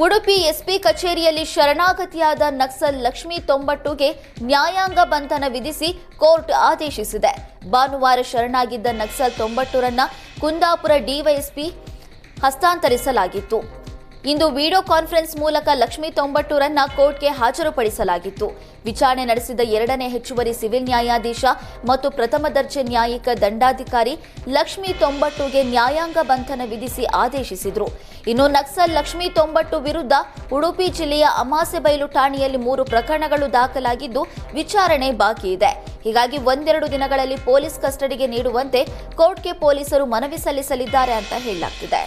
Udupi SP ಕಚೇರಿಯಲ್ಲಿ ಶರಣಾಗತಿಯಾದ ನಕ್ಸಲ್ ಲಕ್ಷ್ಮೀ ತೊಂಬಟ್ಟುಗೆ ನ್ಯಾಯಾಂಗ ಬಂಧನ ವಿಧಿಸಿ ಕೋರ್ಟ್ ಆದೇಶಿಸಿದೆ. ಭಾನುವಾರ ಶರಣಾಗಿದ್ದ ನಕ್ಸಲ್ ತೊಂಬಟ್ಟುರನ್ನ ಕುಂದಾಪುರ ಡಿವೈಎಸ್ಪಿ ಹಸ್ತಾಂತರಿಸಲಾಗಿತ್ತು. ಇಂದು ವಿಡಿಯೋ ಕಾನ್ಫರೆನ್ಸ್ ಮೂಲಕ ಲಕ್ಷ್ಮೀ ತೊಂಬಟ್ಟುರನ್ನ ಕೋರ್ಟ್ಗೆ ಹಾಜರುಪಡಿಸಲಾಗಿತ್ತು. ವಿಚಾರಣೆ ನಡೆಸಿದ ಎರಡನೇ ಹೆಚ್ಚುವರಿ ಸಿವಿಲ್ ನ್ಯಾಯಾಧೀಶ ಮತ್ತು ಪ್ರಥಮ ದರ್ಜೆ ನ್ಯಾಯಿಕ ದಂಡಾಧಿಕಾರಿ ಲಕ್ಷ್ಮೀ ತೊಂಬಟ್ಟುಗೆ ನ್ಯಾಯಾಂಗ ಬಂಧನ ವಿಧಿಸಿ ಆದೇಶಿಸಿದರು. ಇನ್ನು ನಕ್ಸಲ್ ಲಕ್ಷ್ಮೀ ತೊಂಬಟ್ಟು ವಿರುದ್ಧ ಉಡುಪಿ ಜಿಲ್ಲೆಯ ಅಮಾಸೆಬೈಲು ಠಾಣೆಯಲ್ಲಿ 3 ಪ್ರಕರಣಗಳು ದಾಖಲಾಗಿದ್ದು ವಿಚಾರಣೆ ಬಾಕಿ ಇದೆ. ಹೀಗಾಗಿ ಒಂದೆರಡು ದಿನಗಳಲ್ಲಿ ಪೊಲೀಸ್ ಕಸ್ಟಡಿಗೆ ನೀಡುವಂತೆ ಕೋರ್ಟ್ಗೆ ಪೊಲೀಸರು ಮನವಿ ಸಲ್ಲಿಸಲಿದ್ದಾರೆ ಅಂತ ಹೇಳಲಾಗ್ತಿದೆ.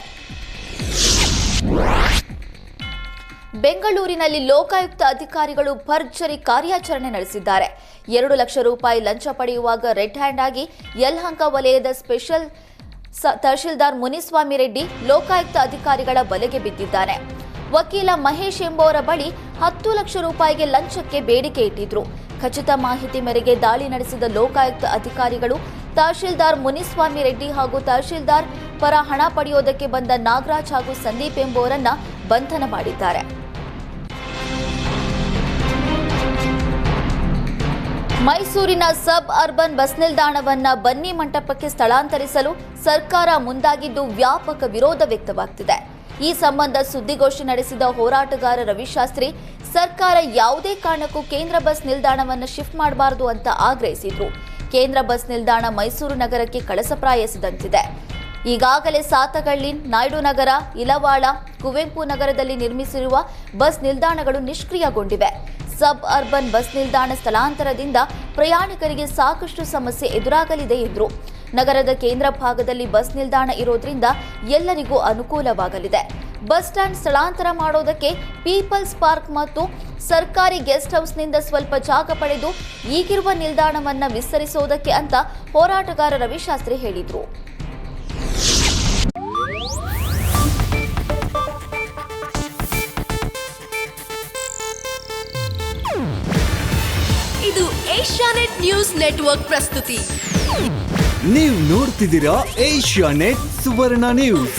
ಬೆಂಗಳೂರಿನಲ್ಲಿ ಲೋಕಾಯುಕ್ತ ಅಧಿಕಾರಿಗಳು ಭರ್ಜರಿ ಕಾರ್ಯಾಚರಣೆ ನಡೆಸಿದ್ದಾರೆ. 2 ಲಕ್ಷ ರೂಪಾಯಿ ಲಂಚ ಪಡೆಯುವಾಗ ರೆಡ್ ಹ್ಯಾಂಡ್ ಆಗಿ ಯಲಹಂಕ ವಲಯದ ಸ್ಪೆಷಲ್ ತಹಶೀಲ್ದಾರ್ ಮುನಿಸ್ವಾಮಿ ರೆಡ್ಡಿ ಲೋಕಾಯುಕ್ತ ಅಧಿಕಾರಿಗಳ ಬಲೆಗೆ ಬಿದ್ದಿದ್ದಾನೆ. ವಕೀಲ ಮಹೇಶ್ ಎಂಬುವರ ಬಳಿ 10 ಲಕ್ಷ ರೂಪಾಯಿಗೆ ಲಂಚಕ್ಕೆ ಬೇಡಿಕೆ ಇಟ್ಟಿದ್ರು. ಖಚಿತ ಮಾಹಿತಿ ಮೇರೆಗೆ ದಾಳಿ ನಡೆಸಿದ ಲೋಕಾಯುಕ್ತ ಅಧಿಕಾರಿಗಳು ತಹಶೀಲ್ದಾರ್ ಮುನಿಸ್ವಾಮಿ ರೆಡ್ಡಿ ಹಾಗೂ ತಹಶೀಲ್ದಾರ್ ಪರ ಹಣ ಪಡೆಯೋದಕ್ಕೆ ಬಂದ ನಾಗರಾಜ್ ಹಾಗೂ ಸಂದೀಪ್ ಎಂಬುವರನ್ನ ಬಂಧನ ಮಾಡಿದ್ದಾರೆ. ಮೈಸೂರಿನ ಸಬ್ ಅರ್ಬನ್ ಬಸ್ ನಿಲ್ದಾಣವನ್ನ ಬನ್ನಿ ಮಂಟಪಕ್ಕೆ ಸ್ಥಳಾಂತರಿಸಲು ಸರ್ಕಾರ ಮುಂದಾಗಿದ್ದು ವ್ಯಾಪಕ ವಿರೋಧ ವ್ಯಕ್ತವಾಗ್ತಿದೆ. ಈ ಸಂಬಂಧ ಸುದ್ದಿಗೋಷ್ಠಿ ನಡೆಸಿದ ಹೋರಾಟಗಾರ ರವಿಶಾಸ್ತ್ರಿ ಸರ್ಕಾರ ಯಾವುದೇ ಕಾರಣಕ್ಕೂ ಕೇಂದ್ರ ಬಸ್ ನಿಲ್ದಾಣವನ್ನು ಶಿಫ್ಟ್ ಮಾಡಬಾರದು ಅಂತ ಆಗ್ರಹಿಸಿದ್ರು. ಕೇಂದ್ರ ಬಸ್ ನಿಲ್ದಾಣ ಮೈಸೂರು ನಗರಕ್ಕೆ ಕಳಸಪ್ರಾಯಿಸಿದಂತಿದೆ. ಈಗಾಗಲೇ ಸಾತಗಳ್ಳಿ, ನಾಯ್ಡು ನಗರ, ಇಲವಾಳ, ಕುವೆಂಪು ನಗರದಲ್ಲಿ ನಿರ್ಮಿಸಿರುವ ಬಸ್ ನಿಲ್ದಾಣಗಳು ನಿಷ್ಕ್ರಿಯಗೊಂಡಿವೆ. ಸಬ್ ಅರ್ಬನ್ ಬಸ್ ನಿಲ್ದಾಣ ಸ್ಥಳಾಂತರದಿಂದ ಪ್ರಯಾಣಿಕರಿಗೆ ಸಾಕಷ್ಟು ಸಮಸ್ಯೆ ಎದುರಾಗಲಿದೆ ಎಂದರು. ನಗರದ ಕೇಂದ್ರ ಭಾಗದಲ್ಲಿ ಬಸ್ ನಿಲ್ದಾಣ ಇರೋದ್ರಿಂದ ಎಲ್ಲರಿಗೂ ಅನುಕೂಲವಾಗಲಿದೆ. ಬಸ್ ಸ್ಟ್ಯಾಂಡ್ ಸ್ಥಳಾಂತರ ಮಾಡೋದಕ್ಕೆ ಪೀಪಲ್ಸ್ ಪಾರ್ಕ್ ಮತ್ತು ಸರ್ಕಾರಿ ಗೆಸ್ಟ್ ಹೌಸ್ನಿಂದ ಸ್ವಲ್ಪ ಜಾಗ ಪಡೆದು ಈಗಿರುವ ನಿಲ್ದಾಣವನ್ನ ವಿಸ್ತರಿಸೋದಕ್ಕೆ ಅಂತ ಹೋರಾಟಗಾರ ರವಿಶಾಸ್ತ್ರಿ ಹೇಳಿದರು. ಇದು ಏಷ್ಯಾನೆಟ್ ನ್ಯೂಸ್ ನೆಟ್ವರ್ಕ್ ಪ್ರಸ್ತುತಿ. ನೀವು ನೋಡ್ತಿದ್ದೀರಾ ಏಷ್ಯಾನೆಟ್ ಸುವರ್ಣ ನ್ಯೂಸ್.